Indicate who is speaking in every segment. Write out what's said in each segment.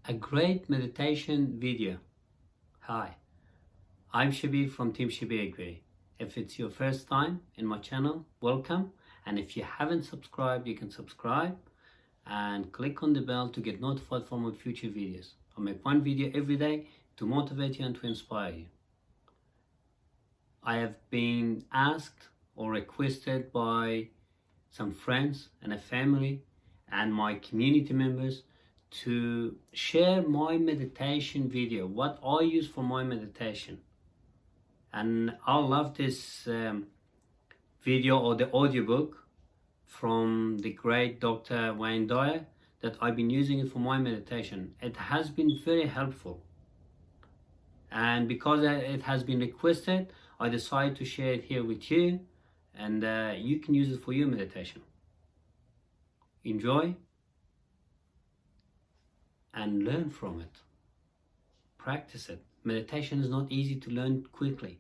Speaker 1: a great meditation video. Hi, I'm Shabir from Team Shabir Akbari. If it's your first time in my channel, welcome. And if you haven't subscribed, you can subscribe and click on the bell to get notified for my future videos. I make one video every day to motivate you and to inspire you. I have been asked or requested by some friends and a family and my community members to share my meditation video, what I use for my meditation. And I love this video or the audiobook from the great Dr. Dyer that I've been using it for my meditation. It has been very helpful. And because it has been requested, I decided to share it here with you, and you can use it for your meditation. Enjoy and learn from it. Practice it. Meditation is not easy to learn quickly.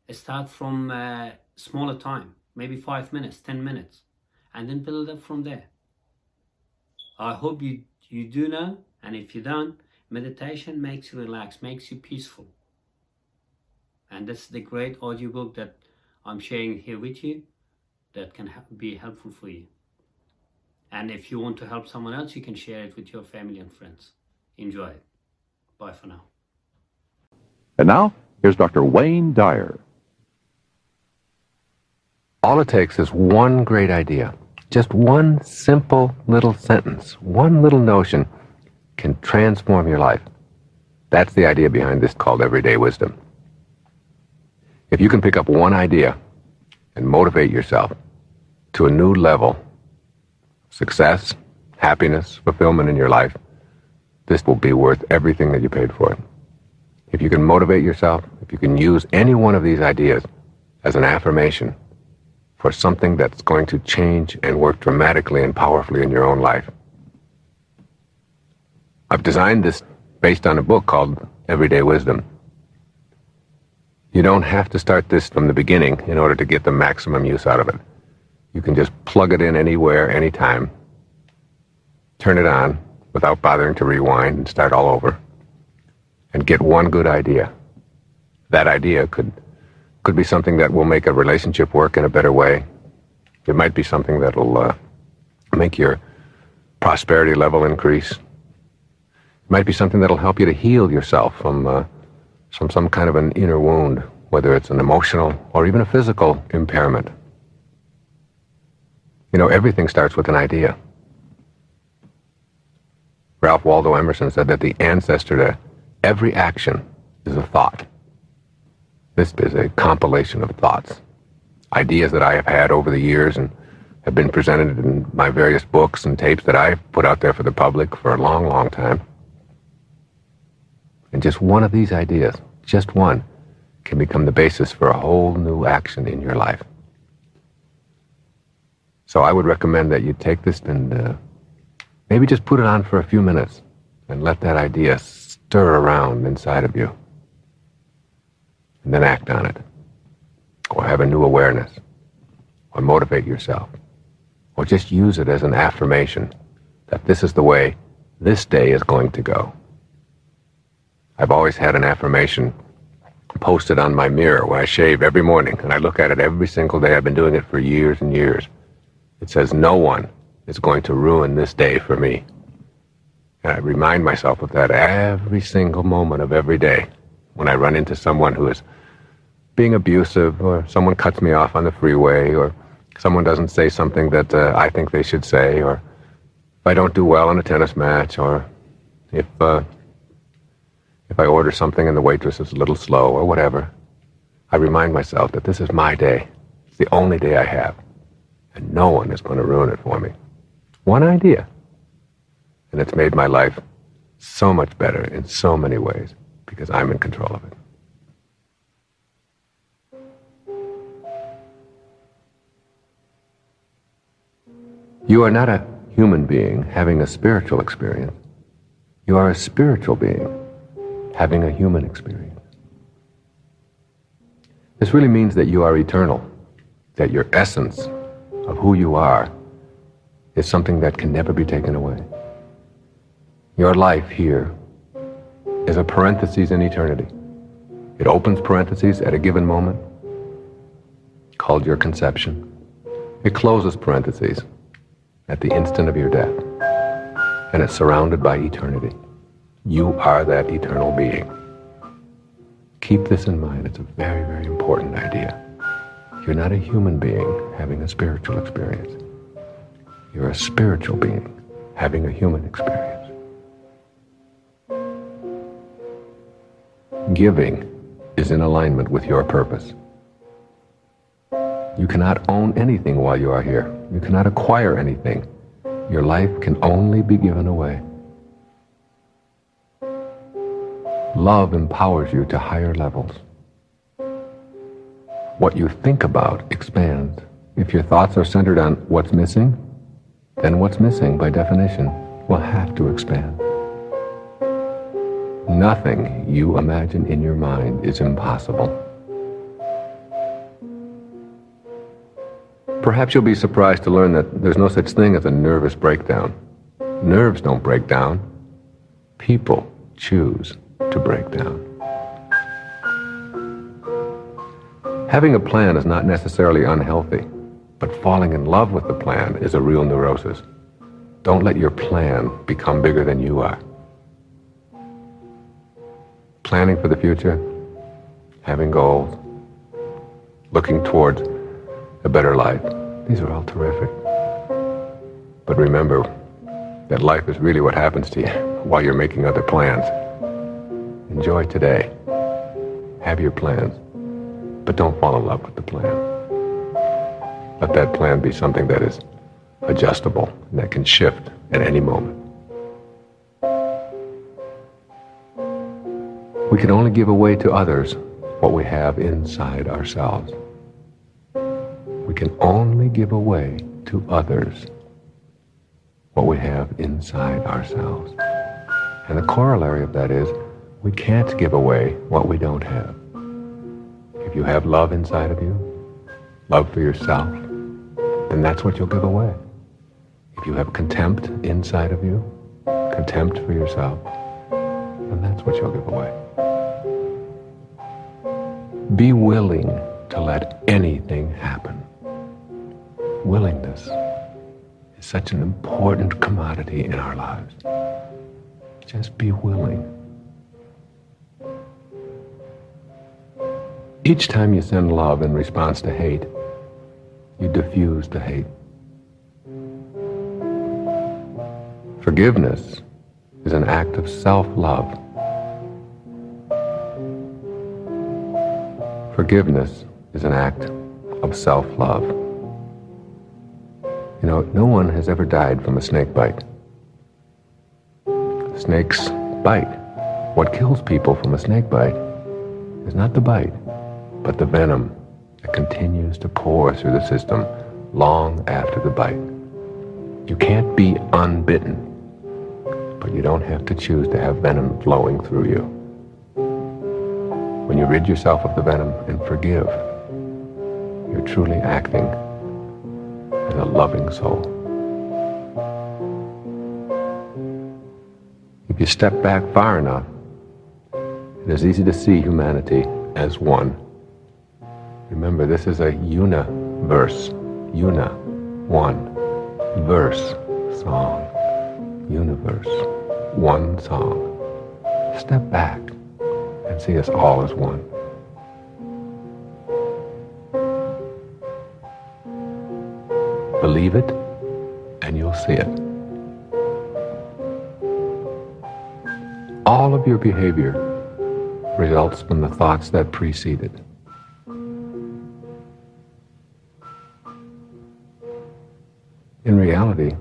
Speaker 1: Start from a smaller time, maybe 5 minutes, 10 minutes, and then build up from there. I hope you do know, and if you don't, meditation makes you relax, makes you peaceful. And that's the great audiobook that I'm sharing here with you that can be helpful for you. And if you want to help someone else, you can share it with your family and friends. Enjoy it. Bye for now.
Speaker 2: And now, here's Dr. Wayne Dyer.
Speaker 3: All it takes is one great idea. Just one simple little sentence, one little notion can transform your life. That's the idea behind this called Everyday Wisdom. If you can pick up one idea and motivate yourself to a new level, success, happiness, fulfillment in your life, this will be worth everything that you paid for it. If you can motivate yourself, if you can use any one of these ideas as an affirmation for something that's going to change and work dramatically and powerfully in your own life. I've designed this based on a book called Everyday Wisdom. You don't have to start this from the beginning in order to get the maximum use out of it. You can just plug it in anywhere, anytime, turn it on without bothering to rewind and start all over, and get one good idea. That idea could be something that will make a relationship work in a better way. It might be something that'll make your prosperity level increase. It might be something that'll help you to heal yourself from some kind of an inner wound, whether it's an emotional or even a physical impairment. You know, everything starts with an idea. Ralph Waldo Emerson said that the ancestor to every action is a thought. This is a compilation of thoughts, ideas that I have had over the years and have been presented in my various books and tapes that I've put out there for the public for a long, long time. And just one of these ideas, just one, can become the basis for a whole new action in your life. So I would recommend that you take this and maybe just put it on for a few minutes and let that idea stir around inside of you. And then act on it. Or have a new awareness. Or motivate yourself. Or just use it as an affirmation that this is the way this day is going to go. I've always had an affirmation posted on my mirror when I shave every morning, and I look at it every single day. I've been doing it for years and years. It says, no one is going to ruin this day for me. And I remind myself of that every single moment of every day when I run into someone who is being abusive, or someone cuts me off on the freeway, or someone doesn't say something that I think they should say, or if I don't do well in a tennis match, or if I order something and the waitress is a little slow, or whatever. I remind myself that this is my day. It's the only day I have. And no one is going to ruin it for me. It's one idea. And it's made my life so much better in so many ways because I'm in control of it. You are not a human being having a spiritual experience. You are a spiritual being having a human experience. This really means that you are eternal, that your essence of who you are is something that can never be taken away. Your life here is a parenthesis in eternity. It opens parentheses at a given moment, called your conception. It closes parentheses at the instant of your death. And it's surrounded by eternity. You are that eternal being. Keep this in mind. It's a very, very important idea. You're not a human being having a spiritual experience. You're a spiritual being having a human experience. Giving is in alignment with your purpose. You cannot own anything while you are here. You cannot acquire anything. Your life can only be given away. Love empowers you to higher levels. What you think about expands. If your thoughts are centered on what's missing, then what's missing, by definition, will have to expand. Nothing you imagine in your mind is impossible. Perhaps you'll be surprised to learn that there's no such thing as a nervous breakdown. Nerves don't break down. People choose to break down. Having a plan is not necessarily unhealthy, but falling in love with the plan is a real neurosis. Don't let your plan become bigger than you are. Planning for the future, having goals, looking towards a better life, these are all terrific. But remember that life is really what happens to you while you're making other plans. Enjoy today. Have your plans, but don't fall in love with the plan. Let that plan be something that is adjustable and that can shift at any moment. We can only give away to others what we have inside ourselves. We can only give away to others what we have inside ourselves. And the corollary of that is, we can't give away what we don't have. If you have love inside of you, love for yourself, then that's what you'll give away. If you have contempt inside of you, contempt for yourself, then that's what you'll give away. Be willing to let anything happen. Willingness is such an important commodity in our lives. Just be willing. Each time you send love in response to hate, you diffuse the hate. Forgiveness is an act of self-love. Forgiveness is an act of self-love. You know, no one has ever died from a snake bite. Snakes bite. What kills people from a snake bite is not the bite, but the venom that continues to pour through the system long after the bite. You can't be unbitten, but you don't have to choose to have venom flowing through you. When you rid yourself of the venom and forgive, you're truly acting as a loving soul. If you step back far enough, it is easy to see humanity as one. Remember, this is a universe, one, verse, song, universe, one song. Step back and see us all as one. Believe it, and you'll see it. All of your behavior results from the thoughts that precede it. In reality,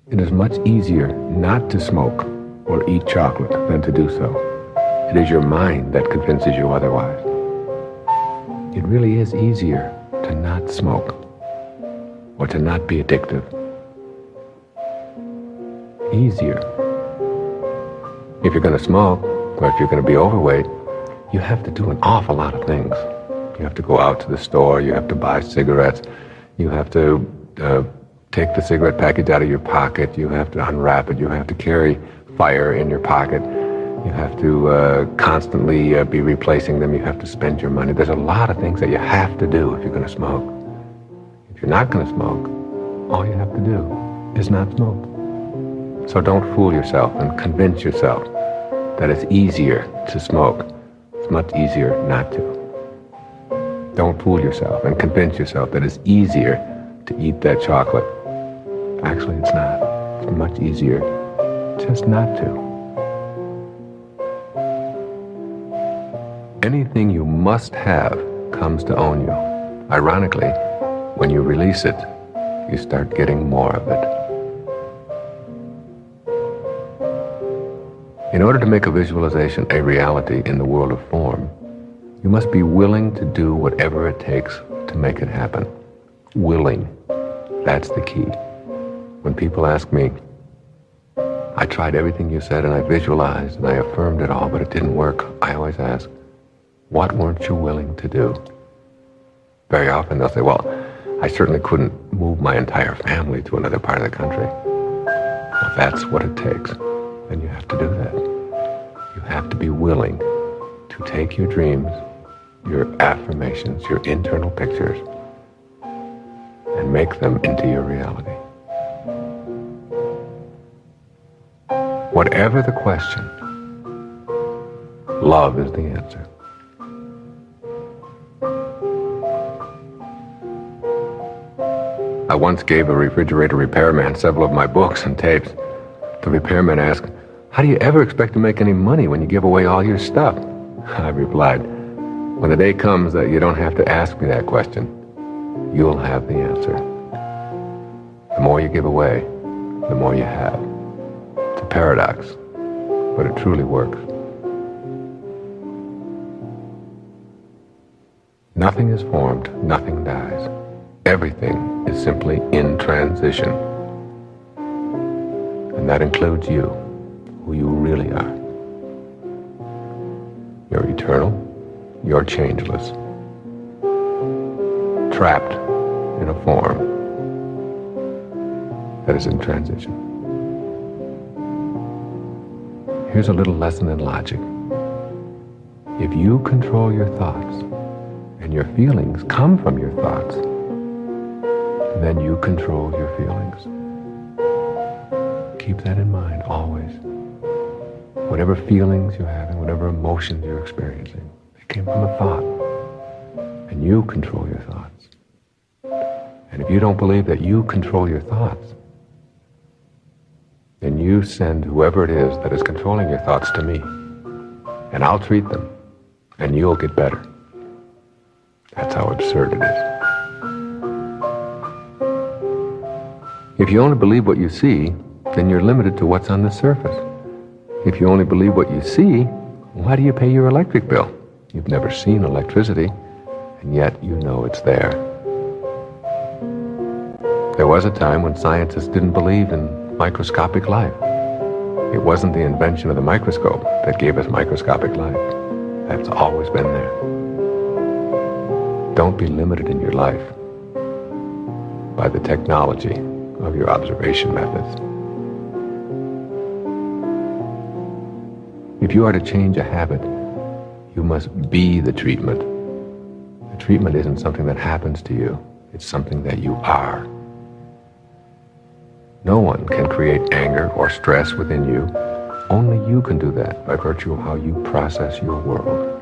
Speaker 3: it is much easier not to smoke or eat chocolate than to do so. It is your mind that convinces you otherwise. It really is easier to not smoke or to not be addictive. Easier. If you're going to smoke, or if you're going to be overweight, you have to do an awful lot of things. You have to go out to the store, you have to buy cigarettes, you have to take the cigarette package out of your pocket. You have to unwrap it. You have to carry fire in your pocket. You have to constantly be replacing them. You have to spend your money. There's a lot of things that you have to do if you're going to smoke. If you're not going to smoke, all you have to do is not smoke. So don't fool yourself and convince yourself that it's easier to smoke. It's much easier not to. Don't fool yourself and convince yourself that it's easier to eat that chocolate. Actually, it's not. It's much easier just not to. Anything you must have comes to own you. Ironically, when you release it, you start getting more of it. In order to make a visualization a reality in the world of form, you must be willing to do whatever it takes to make it happen. Willing. That's the key. When people ask me, I tried everything you said and I visualized and I affirmed it all, but it didn't work, I always ask, what weren't you willing to do? Very often they'll say, well, I certainly couldn't move my entire family to another part of the country. Well, if that's what it takes, then you have to do that. You have to be willing to take your dreams, your affirmations, your internal pictures, and make them into your reality. Whatever the question, love is the answer. I once gave a refrigerator repairman several of my books and tapes. The repairman asked, how do you ever expect to make any money when you give away all your stuff? I replied, when the day comes that you don't have to ask me that question, you'll have the answer. The more you give away, the more you have. It's a paradox, but it truly works. Nothing is formed, nothing dies. Everything is simply in transition. And that includes you, who you really are. You're eternal, you're changeless, trapped in a form that is in transition. Here's a little lesson in logic. If you control your thoughts, and your feelings come from your thoughts, then you control your feelings. Keep that in mind always. Whatever feelings you're having, whatever emotions you're experiencing, they came from a thought. And you control your thoughts. And if you don't believe that you control your thoughts, then you send whoever it is that is controlling your thoughts to me. And I'll treat them. And you'll get better. That's how absurd it is. If you only believe what you see, then you're limited to what's on the surface. If you only believe what you see, why do you pay your electric bill? You've never seen electricity, and yet you know it's there. There was a time when scientists didn't believe in microscopic life. It wasn't the invention of the microscope that gave us microscopic life. That's always been there. Don't be limited in your life by the technology of your observation methods. If you are to change a habit, you must be the treatment. The treatment isn't something that happens to you. It's something that you are. No one can create anger or stress within you. Only you can do that by virtue of how you process your world.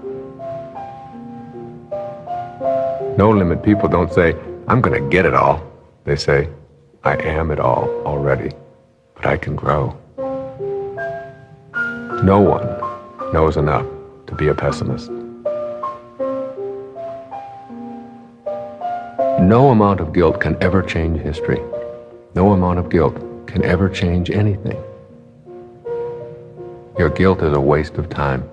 Speaker 3: No limit people don't say, I'm going to get it all. They say, I am it all already, but I can grow. No one knows enough to be a pessimist. No amount of guilt can ever change history. No amount of guilt can ever change anything. Your guilt is a waste of time.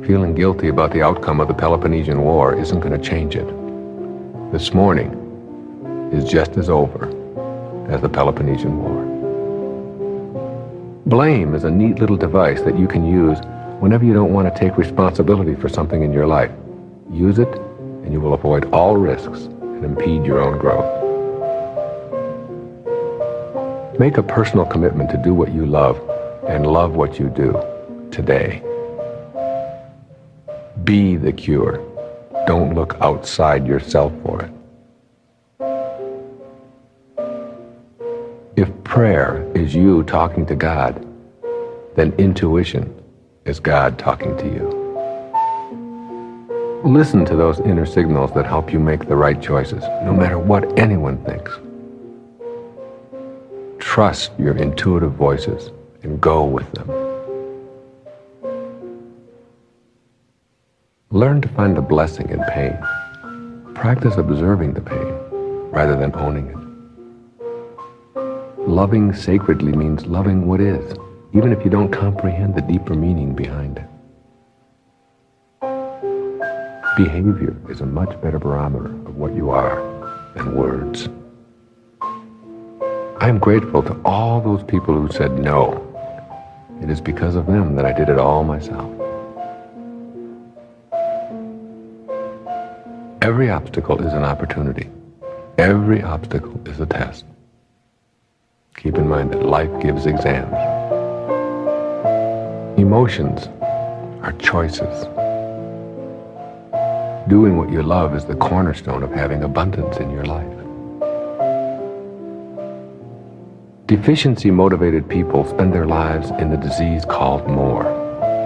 Speaker 3: Feeling guilty about the outcome of the Peloponnesian War isn't going to change it. This morning is just as over as the Peloponnesian War. Blame is a neat little device that you can use whenever you don't want to take responsibility for something in your life. Use it, and you will avoid all risks and impede your own growth. Make a personal commitment to do what you love and love what you do today. Be the cure. Don't look outside yourself for it. If prayer is you talking to God, then intuition is God talking to you. Listen to those inner signals that help you make the right choices, no matter what anyone thinks. Trust your intuitive voices and go with them. Learn to find the blessing in pain. Practice observing the pain rather than owning it. Loving sacredly means loving what is, even if you don't comprehend the deeper meaning behind it. Behavior is a much better barometer of what you are than words. I am grateful to all those people who said no. It is because of them that I did it all myself. Every obstacle is an opportunity. Every obstacle is a test. Keep in mind that life gives exams. Emotions are choices. Doing what you love is the cornerstone of having abundance in your life. Deficiency-motivated people spend their lives in the disease called more,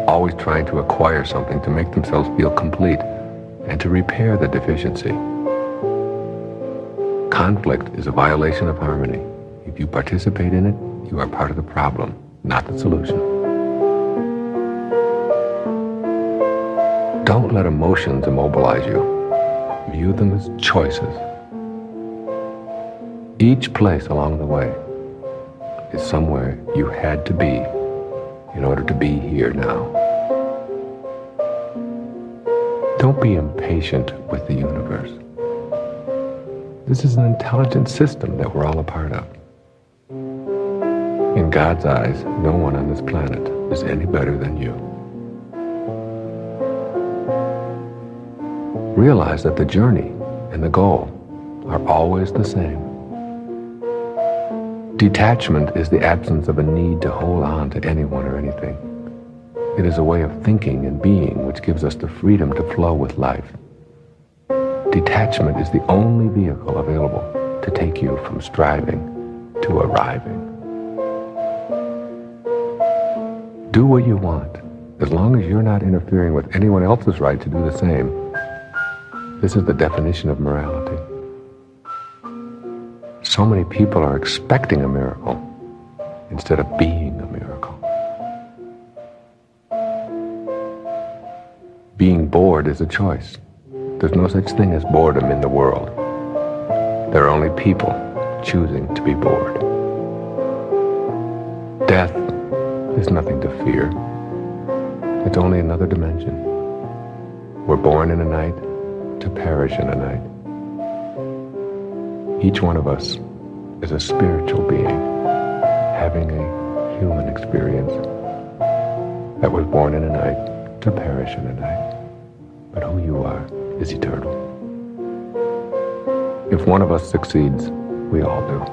Speaker 3: always trying to acquire something to make themselves feel complete and to repair the deficiency. Conflict is a violation of harmony. If you participate in it, you are part of the problem, not the solution. Don't let emotions immobilize you. View them as choices. Each place along the way is somewhere you had to be in order to be here now. Don't be impatient with the universe. This is an intelligent system that we're all a part of. In God's eyes, no one on this planet is any better than you. Realize that the journey and the goal are always the same. Detachment is the absence of a need to hold on to anyone or anything. It is a way of thinking and being which gives us the freedom to flow with life. Detachment is the only vehicle available to take you from striving to arriving. Do what you want, as long as you're not interfering with anyone else's right to do the same. This is the definition of morality. So many people are expecting a miracle instead of being a miracle. Being bored is a choice. There's no such thing as boredom in the world. There are only people choosing to be bored. Death is nothing to fear. It's only another dimension. We're born in a night to perish in a night. Each one of us is a spiritual being having a human experience that was born in a night to perish in a night. But who you are is eternal. If one of us succeeds, we all do.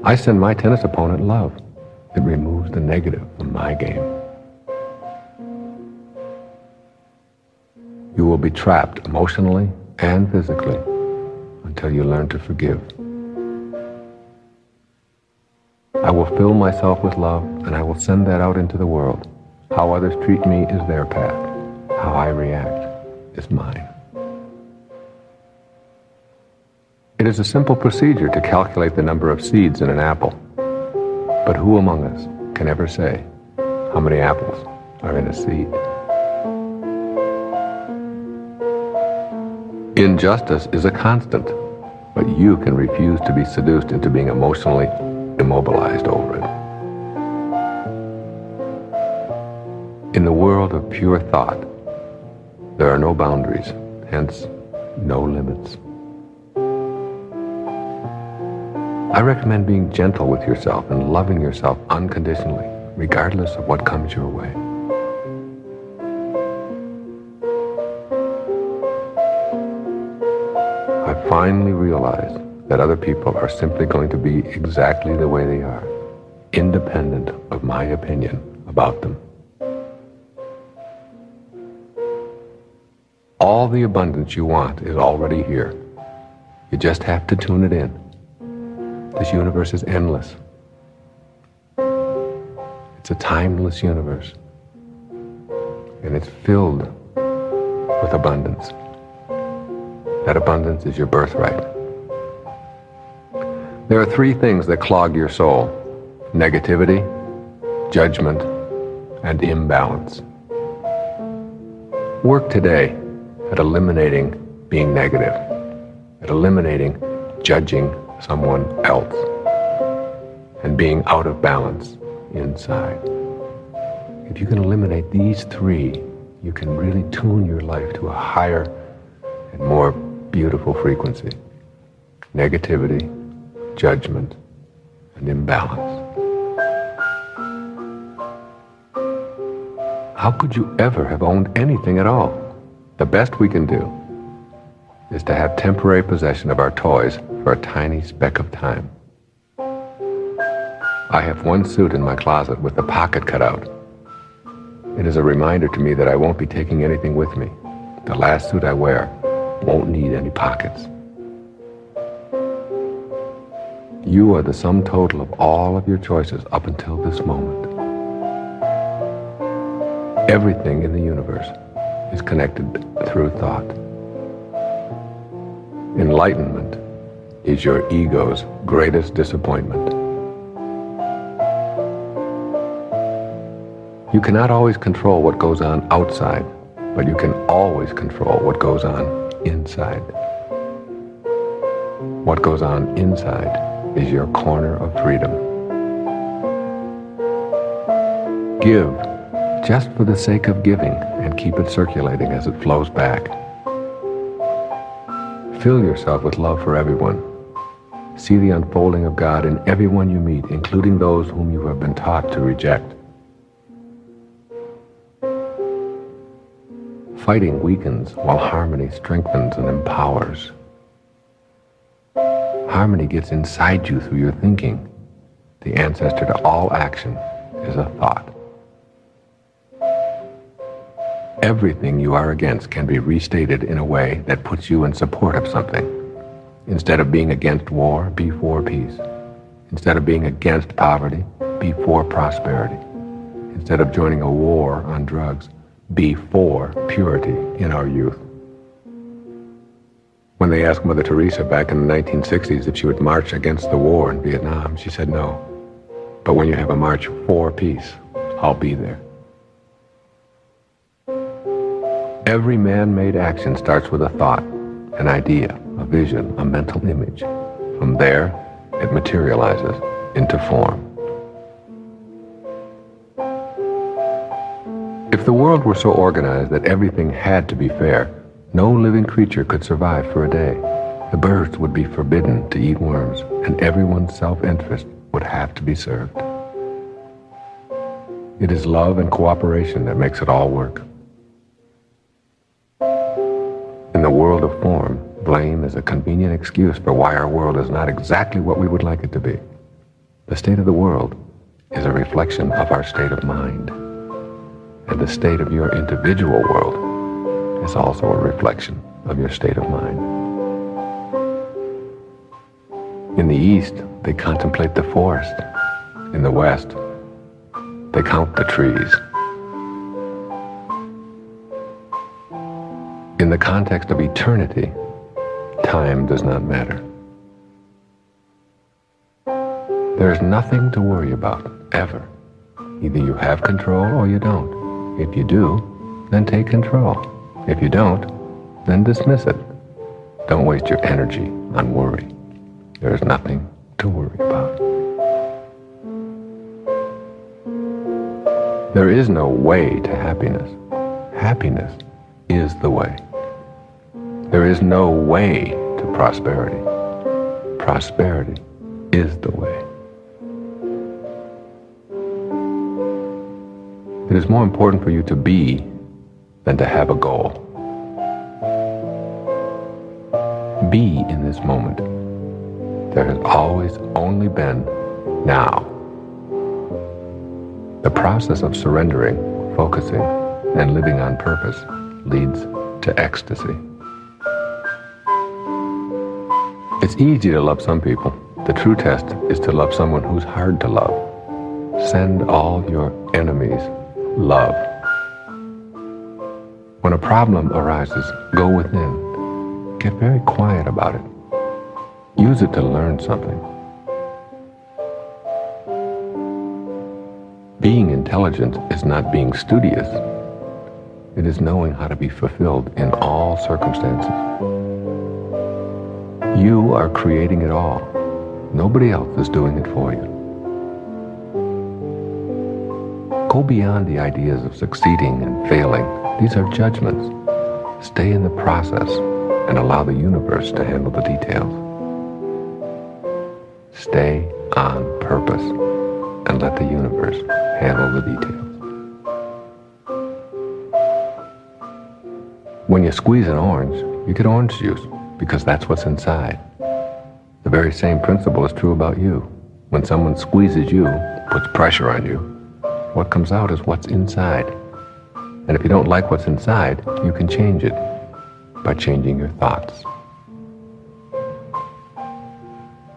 Speaker 3: I send my tennis opponent love. It removes the negative from my game. You will be trapped emotionally and physically until you learn to forgive. I will fill myself with love, and I will send that out into the world. How others treat me is their path. How I react is mine. It is a simple procedure to calculate the number of seeds in an apple. But who among us can ever say how many apples are in a seed? Injustice is a constant, but you can refuse to be seduced into being emotionally immobilized over it. In the world of pure thought, there are no boundaries, hence no limits. I recommend being gentle with yourself and loving yourself unconditionally, regardless of what comes your way. I finally realized that other people are simply going to be exactly the way they are, independent of my opinion about them. All the abundance you want is already here. You just have to tune it in. This universe is endless. It's a timeless universe. And it's filled with abundance. That abundance is your birthright. There are three things that clog your soul: negativity, judgment, and imbalance. Work today at eliminating being negative, at eliminating judging someone else, and being out of balance inside. If you can eliminate these three, you can really tune your life to a higher and more beautiful frequency: negativity, judgment, and imbalance. How could you ever have owned anything at all? The best we can do is to have temporary possession of our toys for a tiny speck of time. I have one suit in my closet with the pocket cut out. It is a reminder to me that I won't be taking anything with me. The last suit I wear won't need any pockets. You are the sum total of all of your choices up until this moment. Everything in the universe is connected through thought. Enlightenment is your ego's greatest disappointment. You cannot always control what goes on outside, but you can always control what goes on inside. What goes on inside is your corner of freedom. Give just for the sake of giving and keep it circulating as it flows back. Fill yourself with love for everyone. See the unfolding of God in everyone you meet, including those whom you have been taught to reject. Fighting weakens while harmony strengthens and empowers. Harmony gets inside you through your thinking. The ancestor to all action is a thought. Everything you are against can be restated in a way that puts you in support of something. Instead of being against war, be for peace. Instead of being against poverty, be for prosperity. Instead of joining a war on drugs, be for purity in our youth. When they asked Mother Teresa back in the 1960s if she would march against the war in Vietnam, she said no. But when you have a march for peace, I'll be there. Every man-made action starts with a thought, an idea, a vision, a mental image. From there, it materializes into form. If the world were so organized that everything had to be fair, no living creature could survive for a day. The birds would be forbidden to eat worms, and everyone's self-interest would have to be served. It is love and cooperation that makes it all work. In the world of form, blame is a convenient excuse for why our world is not exactly what we would like it to be. The state of the world is a reflection of our state of mind. And the state of your individual world is also a reflection of your state of mind. In the East, they contemplate the forest. In the West, they count the trees. In the context of eternity, time does not matter. There is nothing to worry about, ever. Either you have control or you don't. If you do, then take control. If you don't, then dismiss it. Don't waste your energy on worry. There is nothing to worry about. There is no way to happiness. Happiness is the way. There is no way to prosperity. Prosperity is the way. It is more important for you to be than to have a goal. Be in this moment. there has always only been now. The process of surrendering, focusing, and living on purpose leads to ecstasy. It's easy to love some people. The true test is to love someone who's hard to love. Send all your enemies love. When a problem arises, go within. Get very quiet about it. Use it to learn something. Being intelligent is not being studious. It is knowing how to be fulfilled in all circumstances. You are creating it all. Nobody else is doing it for you. Go beyond the ideas of succeeding and failing. These are judgments. Stay in the process and allow the universe to handle the details. Stay on purpose and let the universe handle the details. When you squeeze an orange, you get orange juice because that's what's inside. The very same principle is true about you. When someone squeezes you, puts pressure on you, what comes out is what's inside. And if you don't like what's inside, you can change it by changing your thoughts.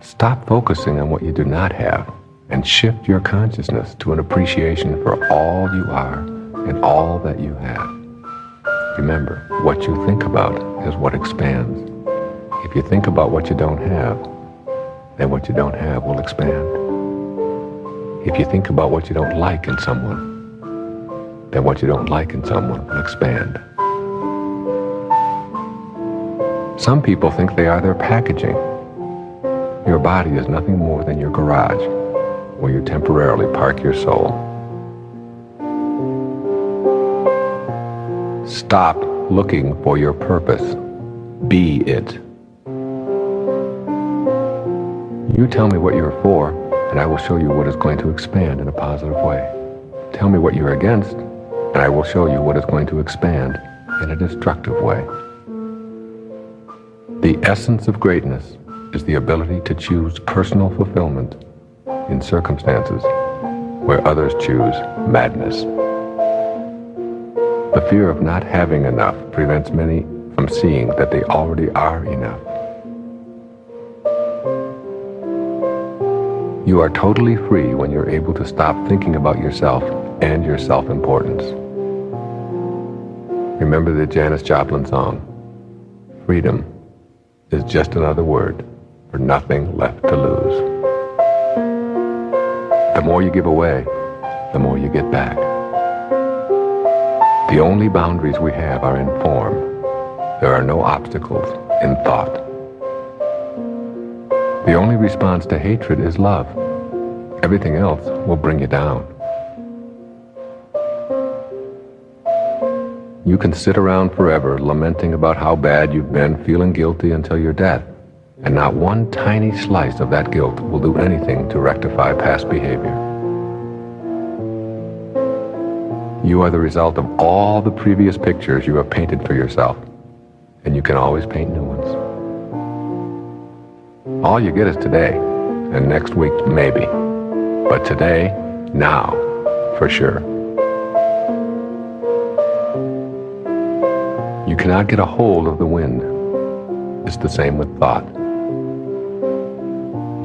Speaker 3: Stop focusing on what you do not have and shift your consciousness to an appreciation for all you are and all that you have. Remember, what you think about is what expands. If you think about what you don't have, then what you don't have will expand. If you think about what you don't like in someone, then what you don't like in someone will expand. Some people think they are their packaging. Your body is nothing more than your garage, where you temporarily park your soul. Stop looking for your purpose. Be it. You tell me what you're for, and I will show you what is going to expand in a positive way. Tell me what you're against, and I will show you what is going to expand in a destructive way. The essence of greatness is the ability to choose personal fulfillment in circumstances where others choose madness. The fear of not having enough prevents many from seeing that they already are enough. You are totally free when you're able to stop thinking about yourself and your self-importance. Remember the Janis Joplin song, freedom is just another word for nothing left to lose. The more you give away, the more you get back. The only boundaries we have are in form. There are no obstacles in thought. The only response to hatred is love. Everything else will bring you down. You can sit around forever lamenting about how bad you've been, feeling guilty until your death, and not one tiny slice of that guilt will do anything to rectify past behavior. You are the result of all the previous pictures you have painted for yourself, and you can always paint new ones. All you get is today, and next week maybe, but today, now, for sure. You cannot get a hold of the wind. It's the same with thought.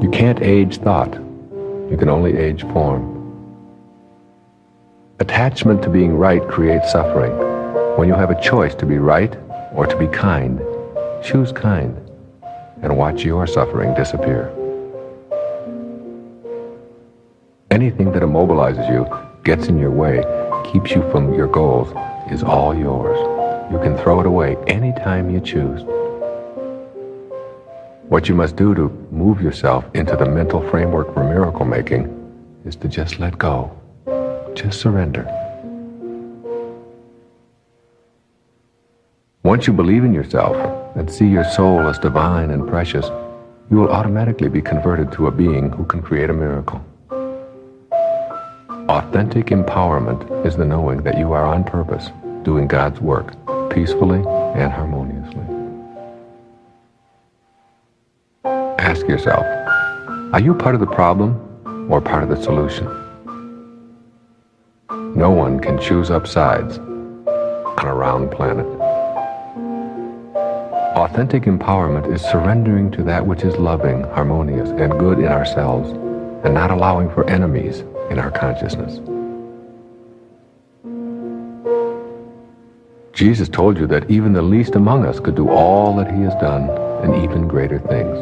Speaker 3: You can't age thought. You can only age form. Attachment to being right creates suffering. When you have a choice to be right or to be kind, choose kind and watch your suffering disappear. Anything that immobilizes you, gets in your way, keeps you from your goals, is all yours. You can throw it away anytime you choose. What you must do to move yourself into the mental framework for miracle making is to just let go. Just surrender. Once you believe in yourself and see your soul as divine and precious, you will automatically be converted to a being who can create a miracle. Authentic empowerment is the knowing that you are on purpose, doing God's work peacefully and harmoniously. Ask yourself, Are you part of the problem or part of the solution? No one can choose up sides on a round planet. Authentic empowerment is surrendering to that which is loving, harmonious, and good in ourselves, and not allowing for enemies in our consciousness. Jesus told you that even the least among us could do all that he has done and even greater things.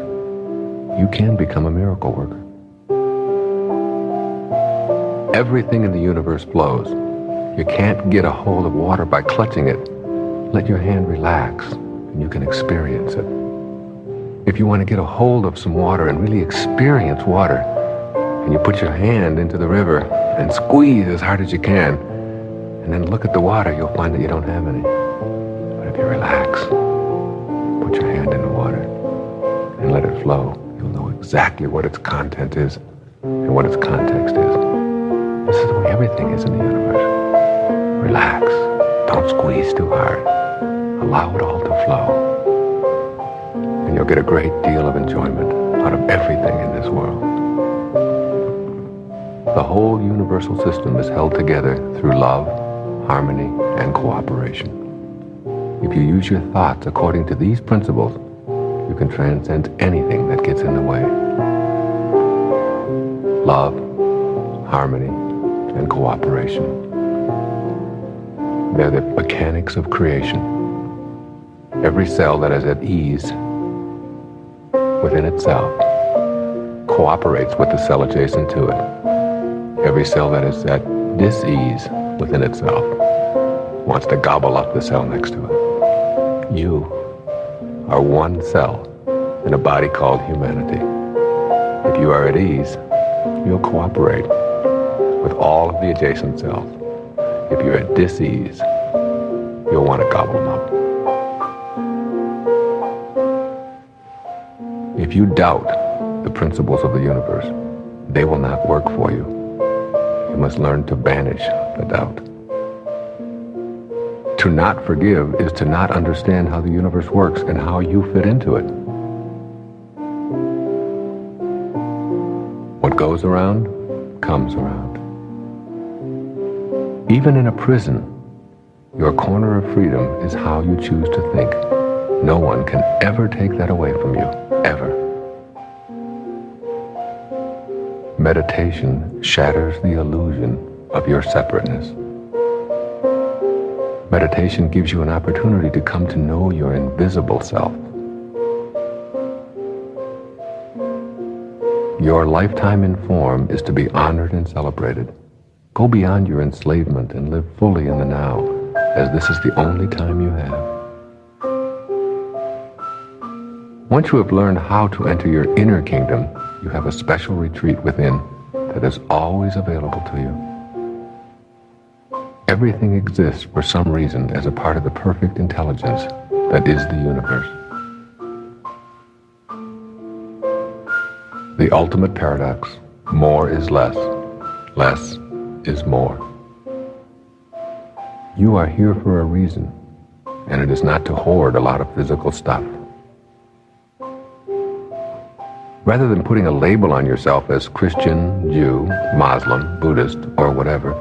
Speaker 3: You can become a miracle worker. Everything in the universe flows. You can't get a hold of water by clutching it. Let your hand relax and you can experience it. If you want to get a hold of some water and really experience water, and you put your hand into the river and squeeze as hard as you can, and then look at the water, you'll find that you don't have any. But if you relax, put your hand in the water and let it flow, you'll know exactly what its content is and what its context is. This is the way everything is in the universe. Relax. Don't squeeze too hard. Allow it all to flow. And you'll get a great deal of enjoyment out of everything in this world. The whole universal system is held together through love, harmony, and cooperation. If you use your thoughts according to these principles, you can transcend anything that gets in the way. Love, harmony, and cooperation. They're the mechanics of creation. Every cell that is at ease within itself cooperates with the cell adjacent to it. Every cell that is at dis-ease within itself wants to gobble up the cell next to it. You are one cell in a body called humanity. If you are at ease, you'll cooperate with all of the adjacent cells. If you're at dis-ease, you'll want to gobble them up. If you doubt the principles of the universe, they will not work for you. You must learn to banish the doubt. To not forgive is to not understand how the universe works and how you fit into it. What goes around, comes around. Even in a prison, your corner of freedom is how you choose to think. No one can ever take that away from you, ever. Meditation shatters the illusion of your separateness. Meditation gives you an opportunity to come to know your invisible self. Your lifetime in form is to be honored and celebrated. Go beyond your enslavement and live fully in the now, as this is the only time you have. Once you have learned how to enter your inner kingdom, you have a special retreat within that is always available to you. Everything exists for some reason as a part of the perfect intelligence that is the universe. The ultimate paradox: more is less, less is more. You are here for a reason, and it is not to hoard a lot of physical stuff. Rather than putting a label on yourself as Christian, Jew, Muslim, Buddhist, or whatever,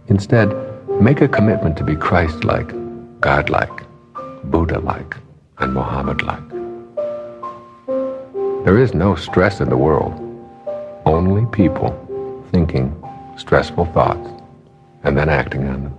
Speaker 3: instead, make a commitment to be Christ-like, God-like, Buddha-like, and Muhammad-like. There is no stress in the world, only people thinking stressful thoughts and then acting on them.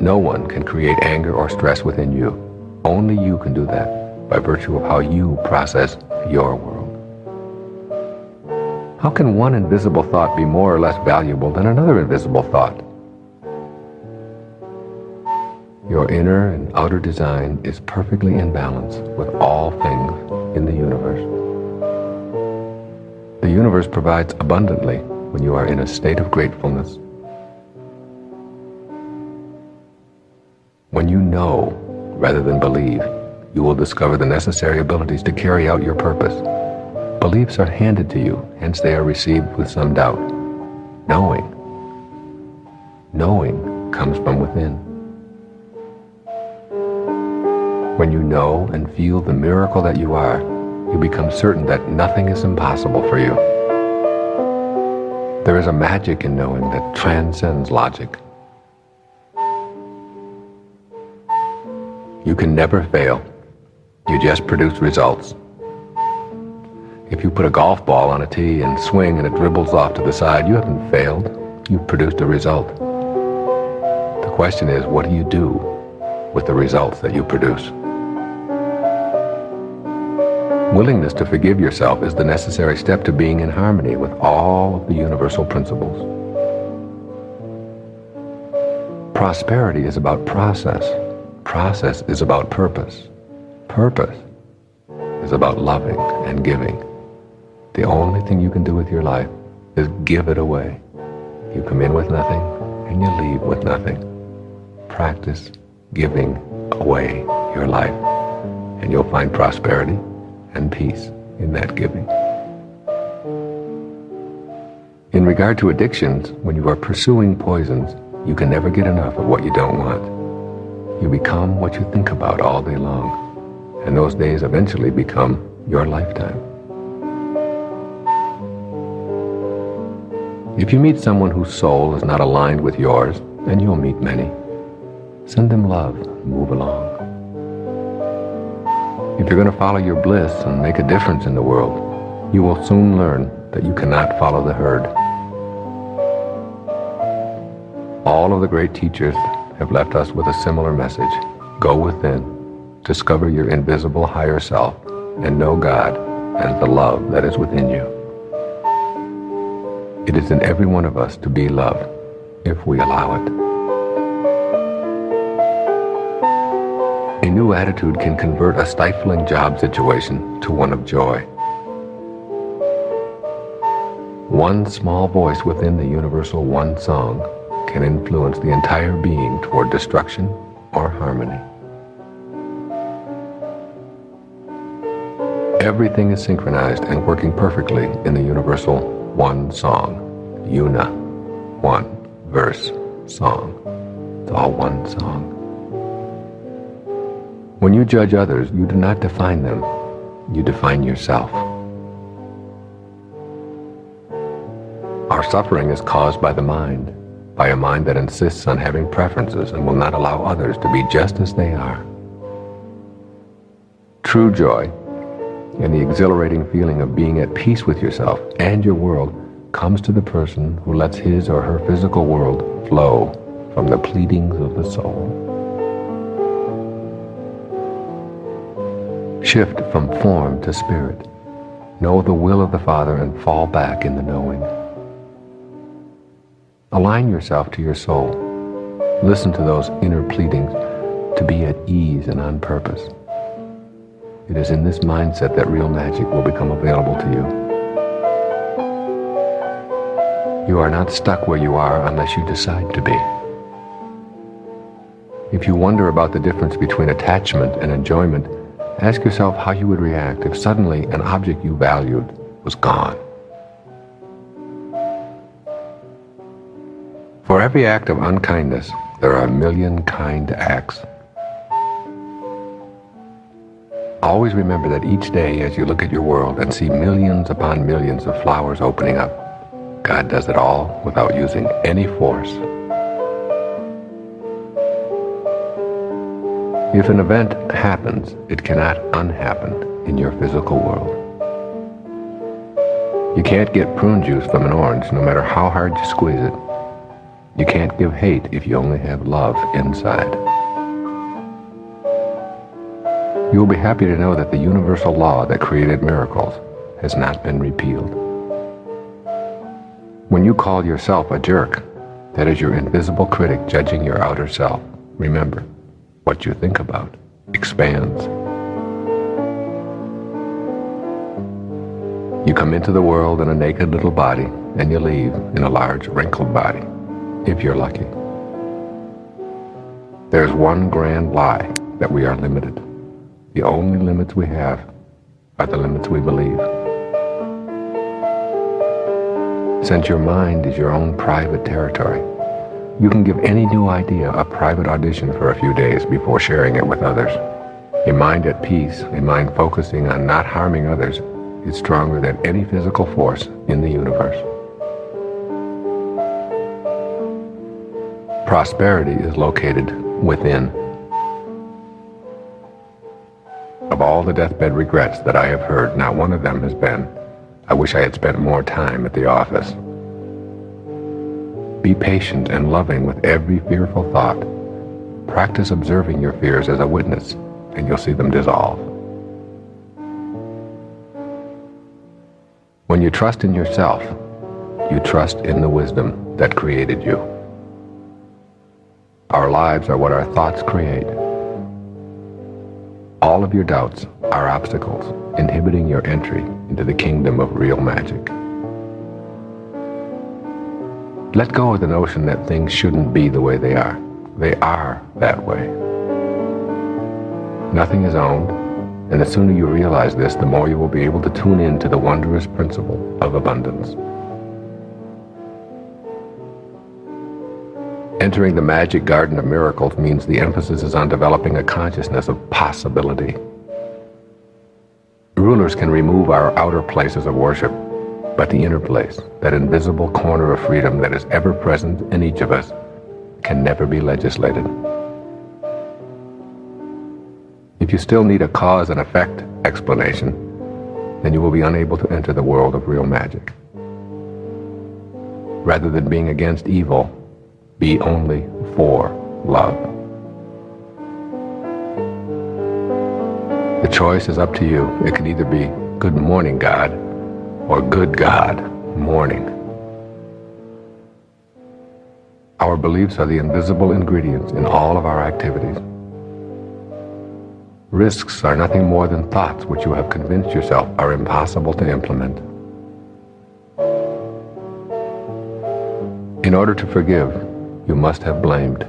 Speaker 3: No one can create anger or stress within you. Only you can do that by virtue of how you process your world. How can one invisible thought be more or less valuable than another invisible thought? Your inner and outer design is perfectly in balance with all things in the universe. The universe provides abundantly when you are in a state of gratefulness. When you know rather than believe, you will discover the necessary abilities to carry out your purpose. Beliefs are handed to you, hence they are received with some doubt. Knowing comes from within. When you know and feel the miracle that you are, you become certain that nothing is impossible for you. There is a magic in knowing that transcends logic. You can never fail. You just produce results. If you put a golf ball on a tee and swing and it dribbles off to the side, you haven't failed. You've produced a result. The question is, what do you do with the results that you produce? Willingness to forgive yourself is the necessary step to being in harmony with all of the universal principles. Prosperity is about process. Process is about purpose. Purpose is about loving and giving. The only thing you can do with your life is give it away. You come in with nothing and you leave with nothing. Practice giving away your life, and you'll find prosperity and peace in that giving. In regard to addictions, when you are pursuing poisons, you can never get enough of what you don't want. You become what you think about all day long, and those days eventually become your lifetime. If you meet someone whose soul is not aligned with yours, and you'll meet many, send them love and move along. If you're going to follow your bliss and make a difference in the world, you will soon learn that you cannot follow the herd. All of the great teachers have left us with a similar message. Go within, discover your invisible higher self, and know God as the love that is within you. It is in every one of us to be love, if we allow it. A new attitude can convert a stifling job situation to one of joy. One small voice within the universal one song can influence the entire being toward destruction or harmony. Everything is synchronized and working perfectly in the universal one song. Una, one, verse, song. It's all one song. When you judge others, you do not define them. You define yourself. Our suffering is caused by the mind, by a mind that insists on having preferences and will not allow others to be just as they are. True joy and the exhilarating feeling of being at peace with yourself and your world comes to the person who lets his or her physical world flow from the pleadings of the soul. Shift from form to spirit. Know the will of the Father and fall back in the knowing. Align yourself to your soul. Listen to those inner pleadings to be at ease and on purpose. It is in this mindset that real magic will become available to you. You are not stuck where you are unless you decide to be. If you wonder about the difference between attachment and enjoyment, ask yourself how you would react if suddenly an object you valued was gone. For every act of unkindness, there are a million kind acts. Always remember that each day as you look at your world and see millions upon millions of flowers opening up, God does it all without using any force. If an event happens, it cannot unhappen in your physical world. You can't get prune juice from an orange, no matter how hard you squeeze it. You can't give hate if you only have love inside. You will be happy to know that the universal law that created miracles has not been repealed. When you call yourself a jerk, that is your invisible critic judging your outer self. Remember, what you think about expands. You come into the world in a naked little body, and you leave in a large, wrinkled body, if you're lucky. There's one grand lie, that we are limited. The only limits we have are the limits we believe. Since your mind is your own private territory, you can give any new idea a private audition for a few days before sharing it with others. A mind at peace, a mind focusing on not harming others, is stronger than any physical force in the universe. Prosperity is located within. Of all the deathbed regrets that I have heard, not one of them has been, I wish I had spent more time at the office. Be patient and loving with every fearful thought. Practice observing your fears as a witness, and you'll see them dissolve. When you trust in yourself, you trust in the wisdom that created you. Our lives are what our thoughts create. All of your doubts are obstacles inhibiting your entry into the kingdom of real magic. Let go of the notion that things shouldn't be the way they are. They are that way. Nothing is owned, and the sooner you realize this, the more you will be able to tune in to the wondrous principle of abundance. Entering the magic garden of miracles means the emphasis is on developing a consciousness of possibility. Rulers can remove our outer places of worship, but the inner place, that invisible corner of freedom that is ever present in each of us, can never be legislated. If you still need a cause and effect explanation, then you will be unable to enter the world of real magic. Rather than being against evil, be only for love. The choice is up to you. It can either be good morning, God, or good God, morning. Our beliefs are the invisible ingredients in all of our activities. Risks are nothing more than thoughts which you have convinced yourself are impossible to implement. In order to forgive, you must have blamed.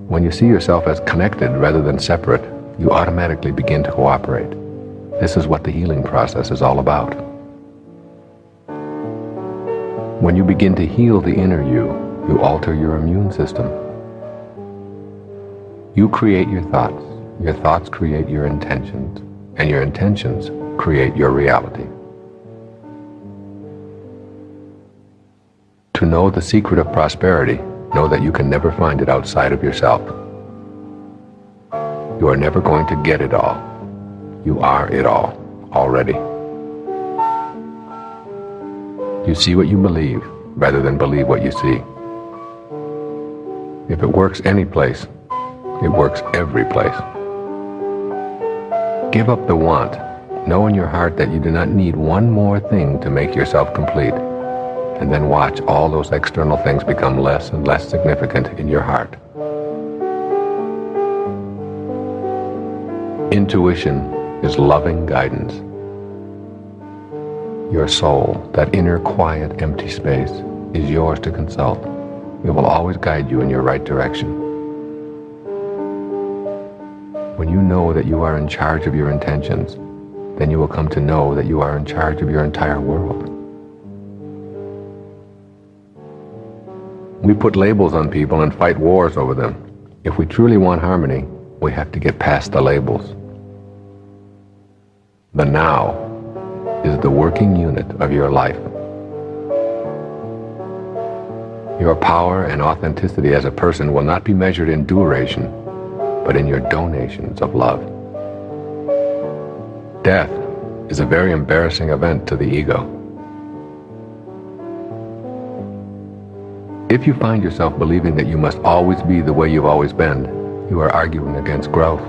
Speaker 3: When you see yourself as connected rather than separate, you automatically begin to cooperate. This is what the healing process is all about. When you begin to heal the inner you, you alter your immune system. You create your thoughts create your intentions, and your intentions create your reality. To know the secret of prosperity, know that you can never find it outside of yourself. You are never going to get it all. You are it all, already. You see what you believe, rather than believe what you see. If it works any place, it works every place. Give up the want. Know in your heart that you do not need one more thing to make yourself complete. And then watch all those external things become less and less significant in your heart. Intuition is loving guidance. Your soul, that inner quiet, empty space, is yours to consult. It will always guide you in your right direction. When you know that you are in charge of your intentions, then you will come to know that you are in charge of your entire world. We put labels on people and fight wars over them. If we truly want harmony, we have to get past the labels. The now is the working unit of your life. Your power and authenticity as a person will not be measured in duration, but in your donations of love. Death is a very embarrassing event to the ego. If you find yourself believing that you must always be the way you've always been, you are arguing against growth.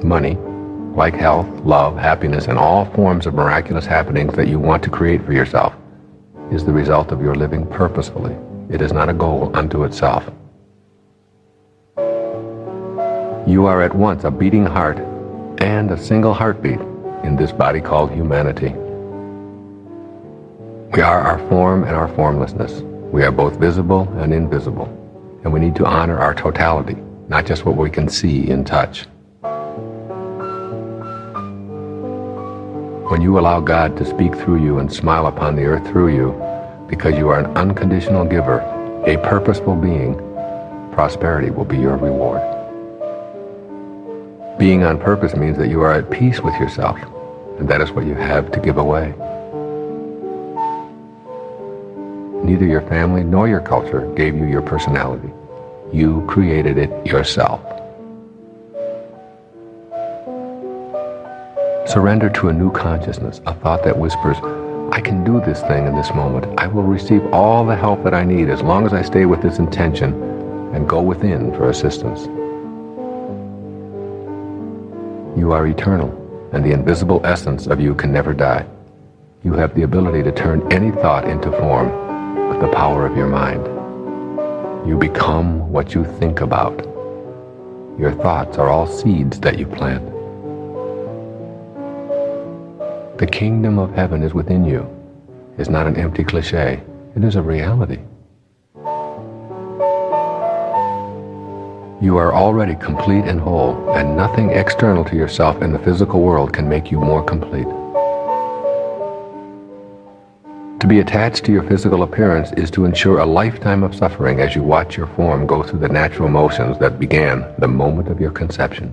Speaker 3: Money, like health, love, happiness, and all forms of miraculous happenings that you want to create for yourself, is the result of your living purposefully. It is not a goal unto itself. You are at once a beating heart and a single heartbeat in this body called humanity. We are our form and our formlessness. We are both visible and invisible, and we need to honor our totality, not just what we can see and touch. When you allow God to speak through you and smile upon the earth through you, because you are an unconditional giver, a purposeful being, prosperity will be your reward. Being on purpose means that you are at peace with yourself, and that is what you have to give away. Neither your family nor your culture gave you your personality. You created it yourself. Surrender to a new consciousness, a thought that whispers, I can do this thing in this moment. I will receive all the help that I need as long as I stay with this intention and go within for assistance. You are eternal, and the invisible essence of you can never die. You have the ability to turn any thought into form with the power of your mind. You become what you think about. Your thoughts are all seeds that you plant. The kingdom of heaven is within you. It's not an empty cliche. It is a reality. You are already complete and whole, and nothing external to yourself in the physical world can make you more complete. To be attached to your physical appearance is to ensure a lifetime of suffering as you watch your form go through the natural motions that began the moment of your conception.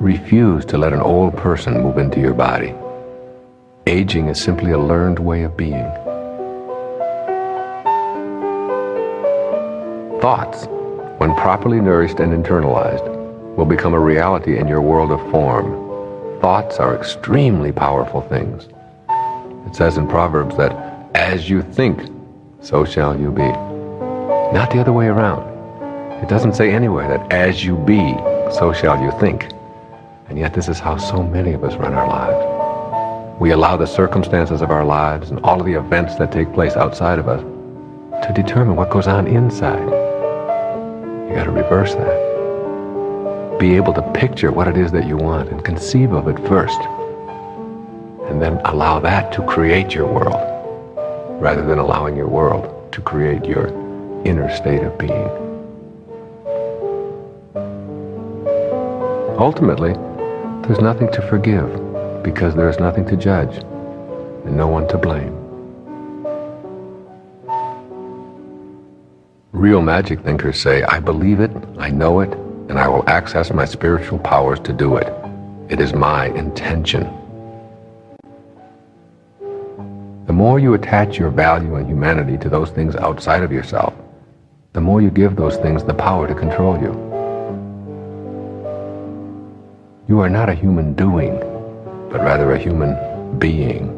Speaker 3: Refuse to let an old person move into your body. Aging is simply a learned way of being. Thoughts, when properly nourished and internalized, will become a reality in your world of form. Thoughts are extremely powerful things. It says in Proverbs that, as you think, so shall you be. Not the other way around. It doesn't say anywhere that as you be, so shall you think. And yet this is how so many of us run our lives. We allow the circumstances of our lives and all of the events that take place outside of us to determine what goes on inside. You got to reverse that. Be able to picture what it is that you want and conceive of it first. And then allow that to create your world, rather than allowing your world to create your inner state of being. Ultimately, there's nothing to forgive, because there is nothing to judge and no one to blame. Real magic thinkers say, I believe it, I know it, and I will access my spiritual powers to do it. It is my intention. The more you attach your value and humanity to those things outside of yourself, the more you give those things the power to control you. You are not a human doing, but rather a human being.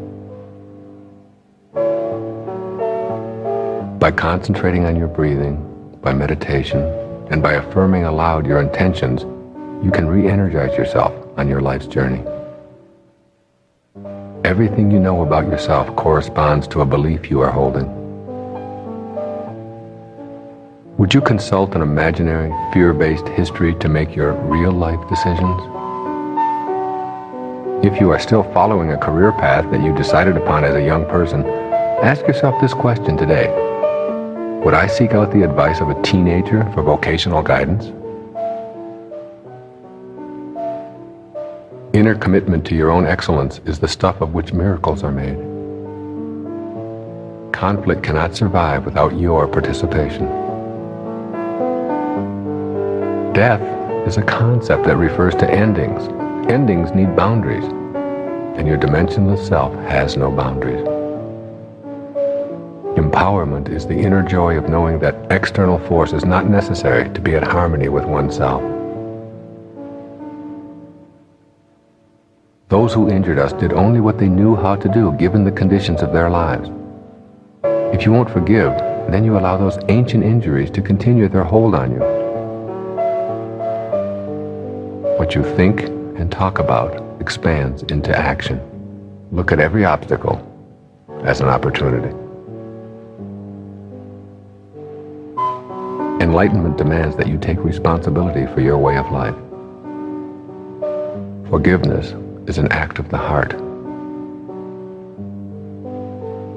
Speaker 3: By concentrating on your breathing, by meditation, and by affirming aloud your intentions, you can re-energize yourself on your life's journey. Everything you know about yourself corresponds to a belief you are holding. Would you consult an imaginary, fear-based history to make your real-life decisions? If you are still following a career path that you decided upon as a young person, ask yourself this question today. Would I seek out the advice of a teenager for vocational guidance? Inner commitment to your own excellence is the stuff of which miracles are made. Conflict cannot survive without your participation. Death is a concept that refers to endings. Endings need boundaries, and your dimensionless self has no boundaries. Empowerment is the inner joy of knowing that external force is not necessary to be at harmony with oneself. Those who injured us did only what they knew how to do given the conditions of their lives. If you won't forgive, then you allow those ancient injuries to continue their hold on you. What you think and talk about expands into action. Look at every obstacle as an opportunity. Enlightenment demands that you take responsibility for your way of life. Forgiveness is an act of the heart.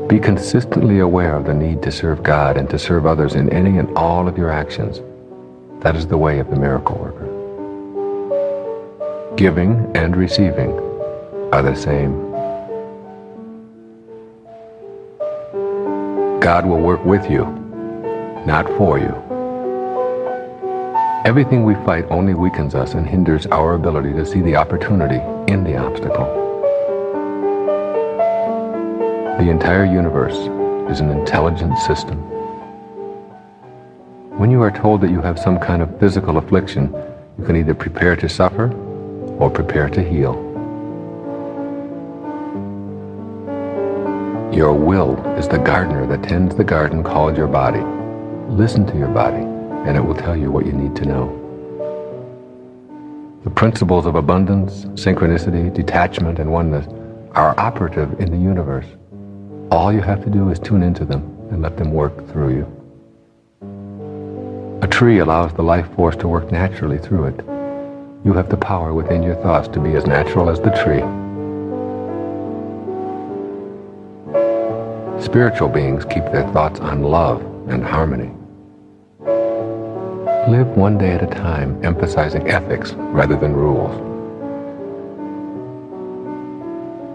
Speaker 3: Be consistently aware of the need to serve God and to serve others in any and all of your actions. That is the way of the miracle worker. Giving and receiving are the same. God will work with you, not for you. Everything we fight only weakens us and hinders our ability to see the opportunity in the obstacle. The entire universe is an intelligent system. When you are told that you have some kind of physical affliction, you can either prepare to suffer or prepare to heal. Your will is the gardener that tends the garden called your body. Listen to your body, and it will tell you what you need to know. The principles of abundance, synchronicity, detachment, and oneness are operative in the universe. All you have to do is tune into them and let them work through you. A tree allows the life force to work naturally through it. You have the power within your thoughts to be as natural as the tree. Spiritual beings keep their thoughts on love and harmony. Live one day at a time, emphasizing ethics rather than rules.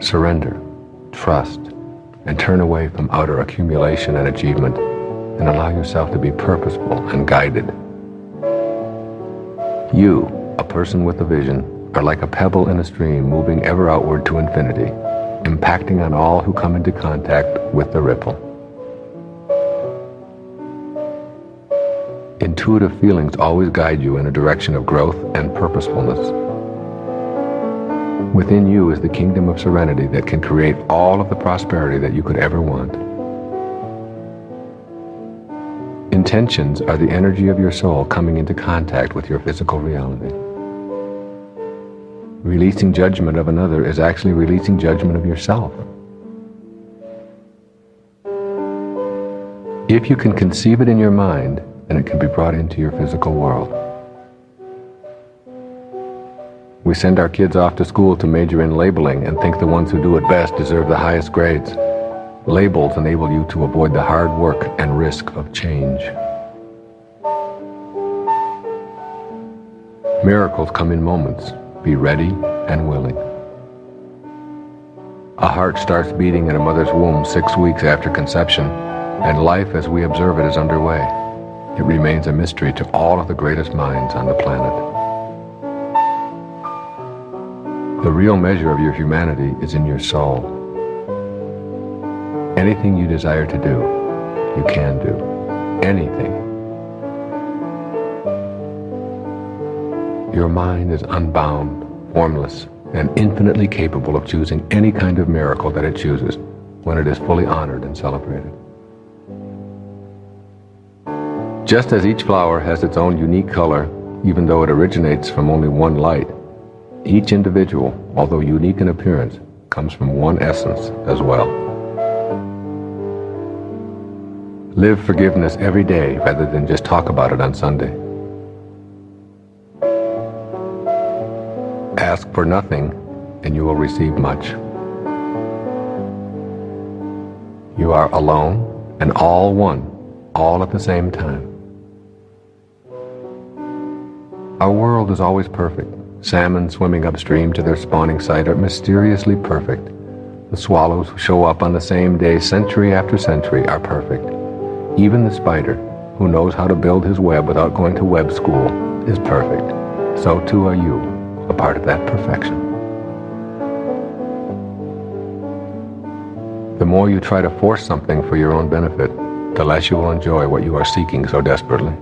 Speaker 3: Surrender, trust, and turn away from outer accumulation and achievement, and allow yourself to be purposeful and guided. You, a person with a vision, are like a pebble in a stream moving ever outward to infinity, impacting on all who come into contact with the ripple. Intuitive feelings always guide you in a direction of growth and purposefulness. Within you is the kingdom of serenity that can create all of the prosperity that you could ever want. Intentions are the energy of your soul coming into contact with your physical reality. Releasing judgment of another is actually releasing judgment of yourself. If you can conceive it in your mind, then it can be brought into your physical world. We send our kids off to school to major in labeling and think the ones who do it best deserve the highest grades. Labels enable you to avoid the hard work and risk of change. Miracles come in moments. Be ready and willing. A heart starts beating in a mother's womb 6 weeks after conception, and life as we observe it is underway. It remains a mystery to all of the greatest minds on the planet. The real measure of your humanity is in your soul. Anything you desire to do, you can do. Anything. Your mind is unbound, formless, and infinitely capable of choosing any kind of miracle that it chooses when it is fully honored and celebrated. Just as each flower has its own unique color, even though it originates from only one light, each individual, although unique in appearance, comes from one essence as well. Live forgiveness every day rather than just talk about it on Sunday. Ask for nothing and you will receive much. You are alone and all one, all at the same time. Our world is always perfect. Salmon swimming upstream to their spawning site are mysteriously perfect. The swallows who show up on the same day century after century are perfect. Even the spider, who knows how to build his web without going to web school, is perfect. So too are you, a part of that perfection. The more you try to force something for your own benefit, the less you will enjoy what you are seeking so desperately.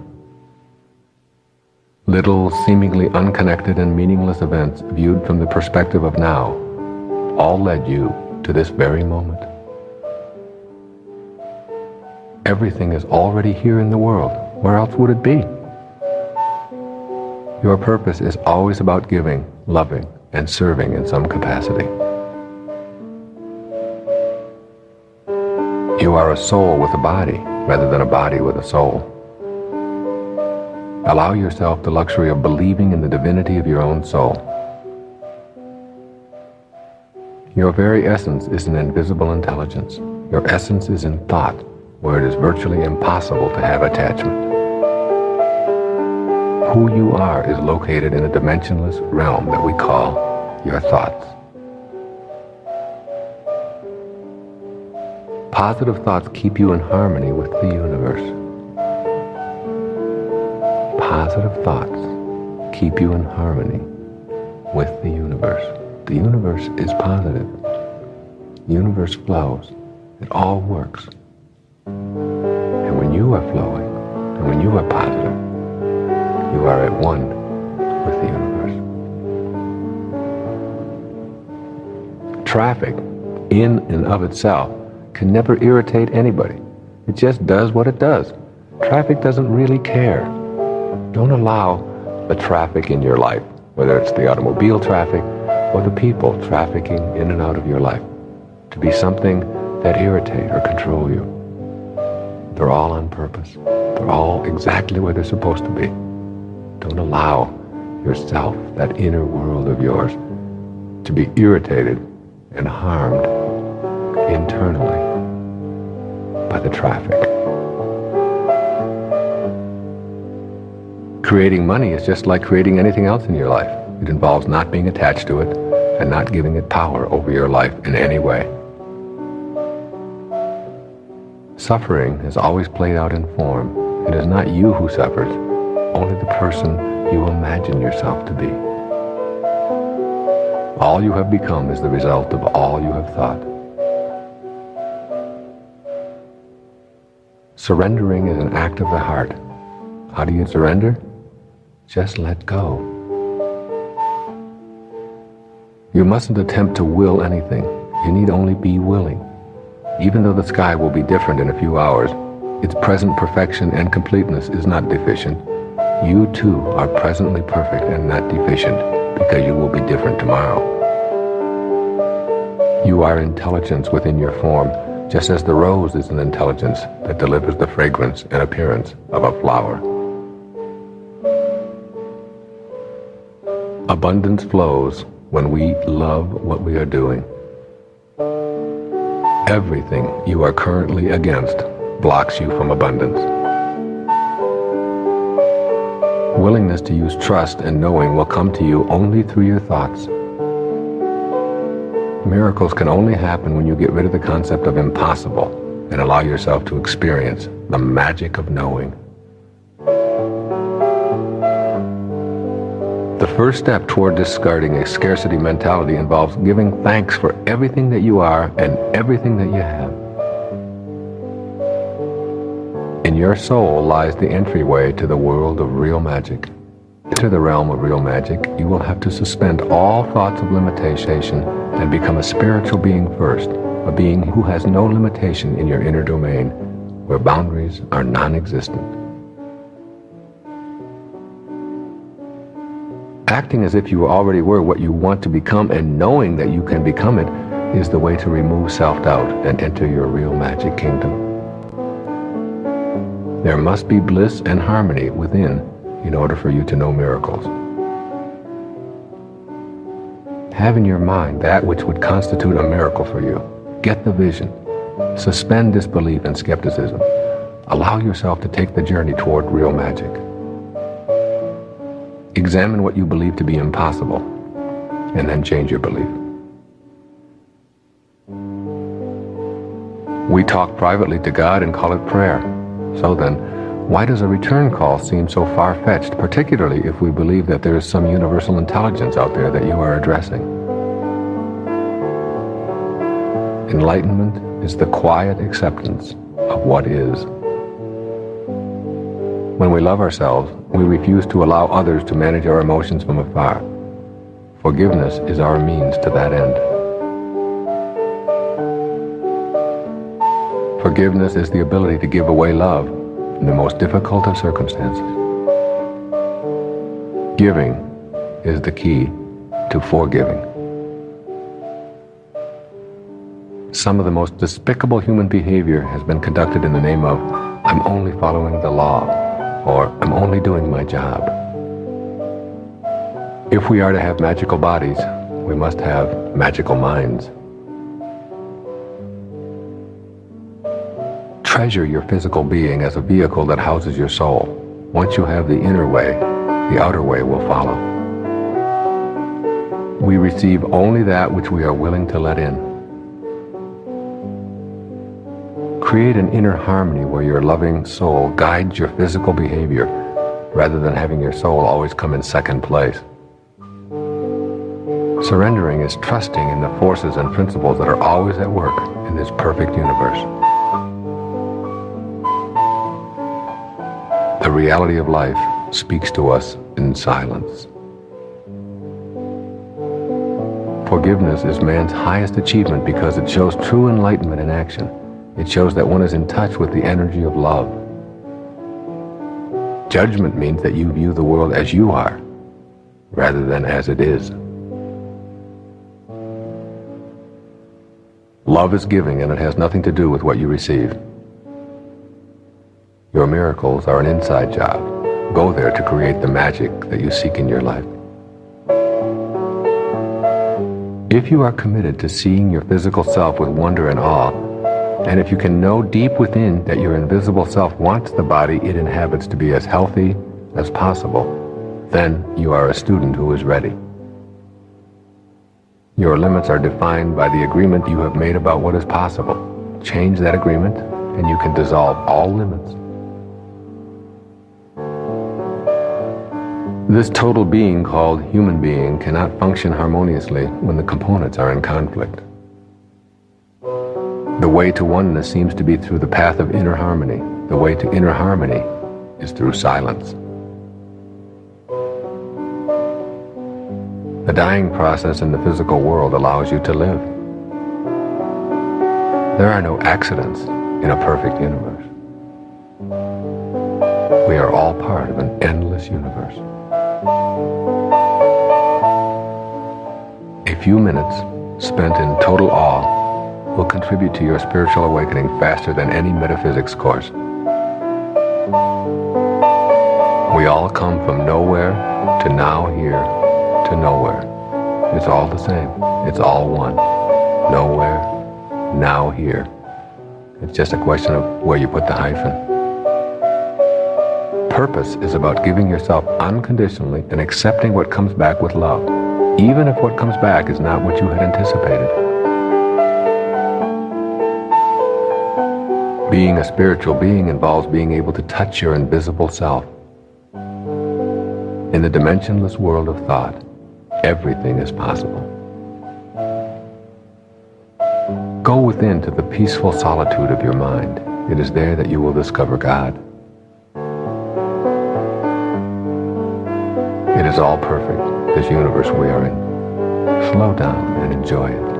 Speaker 3: Little, seemingly unconnected and meaningless events viewed from the perspective of now all led you to this very moment. Everything is already here in the world. Where else would it be? Your purpose is always about giving, loving, and serving in some capacity. You are a soul with a body, rather than a body with a soul. Allow yourself the luxury of believing in the divinity of your own soul. Your very essence is an invisible intelligence. Your essence is in thought, where it is virtually impossible to have attachment. Who you are is located in a dimensionless realm that we call your thoughts. Positive thoughts keep you in harmony with the universe. Positive thoughts keep you in harmony with the universe. The universe is positive. The universe flows. It all works. And when you are flowing, and when you are positive, you are at one with the universe. Traffic, in and of itself, can never irritate anybody. It just does what it does. Traffic doesn't really care. Don't allow the traffic in your life, whether it's the automobile traffic or the people trafficking in and out of your life, to be something that irritate or control you. They're all on purpose. They're all exactly where they're supposed to be. Don't allow yourself, that inner world of yours, to be irritated and harmed internally by the traffic. Creating money is just like creating anything else in your life. It involves not being attached to it and not giving it power over your life in any way. Suffering is always played out in form. It is not you who suffers, only the person you imagine yourself to be. All you have become is the result of all you have thought. Surrendering is an act of the heart. How do you surrender? Just let go. You mustn't attempt to will anything. You need only be willing. Even though the sky will be different in a few hours, its present perfection and completeness is not deficient. You too are presently perfect and not deficient, because you will be different tomorrow. You are intelligence within your form, just as the rose is an intelligence that delivers the fragrance and appearance of a flower. Abundance flows when we love what we are doing. Everything you are currently against blocks you from abundance. Willingness to use trust and knowing will come to you only through your thoughts. Miracles can only happen when you get rid of the concept of impossible and allow yourself to experience the magic of knowing. The first step toward discarding a scarcity mentality involves giving thanks for everything that you are and everything that you have. In your soul lies the entryway to the world of real magic. To enter the realm of real magic, you will have to suspend all thoughts of limitation and become a spiritual being first, a being who has no limitation in your inner domain, where boundaries are non-existent. Acting as if you already were what you want to become and knowing that you can become it is the way to remove self-doubt and enter your real magic kingdom. There must be bliss and harmony within in order for you to know miracles. Have in your mind that which would constitute a miracle for you. Get the vision. Suspend disbelief and skepticism. Allow yourself to take the journey toward real magic. Examine what you believe to be impossible, and then change your belief. We talk privately to God and call it prayer. So then, why does a return call seem so far-fetched, particularly if we believe that there is some universal intelligence out there that you are addressing? Enlightenment is the quiet acceptance of what is. When we love ourselves, we refuse to allow others to manage our emotions from afar. Forgiveness is our means to that end. Forgiveness is the ability to give away love in the most difficult of circumstances. Giving is the key to forgiving. Some of the most despicable human behavior has been conducted in the name of, I'm only following the law, or I'm only doing my job. If we are to have magical bodies, we must have magical minds. Treasure your physical being as a vehicle that houses your soul. Once you have the inner way, the outer way will follow. We receive only that which we are willing to let in. Create an inner harmony where your loving soul guides your physical behavior rather than having your soul always come in second place. Surrendering is trusting in the forces and principles that are always at work in this perfect universe. The reality of life speaks to us in silence. Forgiveness is man's highest achievement because it shows true enlightenment in action. It shows that one is in touch with the energy of love. Judgment means that you view the world as you are, rather than as it is. Love is giving, and it has nothing to do with what you receive. Your miracles are an inside job. Go there to create the magic that you seek in your life. If you are committed to seeing your physical self with wonder and awe, and if you can know deep within that your invisible self wants the body it inhabits to be as healthy as possible, then you are a student who is ready. Your limits are defined by the agreement you have made about what is possible. Change that agreement, and you can dissolve all limits. This total being called human being cannot function harmoniously when the components are in conflict. The way to oneness seems to be through the path of inner harmony. The way to inner harmony is through silence. The dying process in the physical world allows you to live. There are no accidents in a perfect universe. We are all part of an endless universe. A few minutes spent in total awe will contribute to your spiritual awakening faster than any metaphysics course. We all come from nowhere to now here to nowhere. It's all the same. It's all one. Nowhere, now here. It's just a question of where you put the hyphen. Purpose is about giving yourself unconditionally and accepting what comes back with love, even if what comes back is not what you had anticipated. Being a spiritual being involves being able to touch your invisible self. In the dimensionless world of thought, everything is possible. Go within to the peaceful solitude of your mind. It is there that you will discover God. It is all perfect, this universe we are in. Slow down and enjoy it.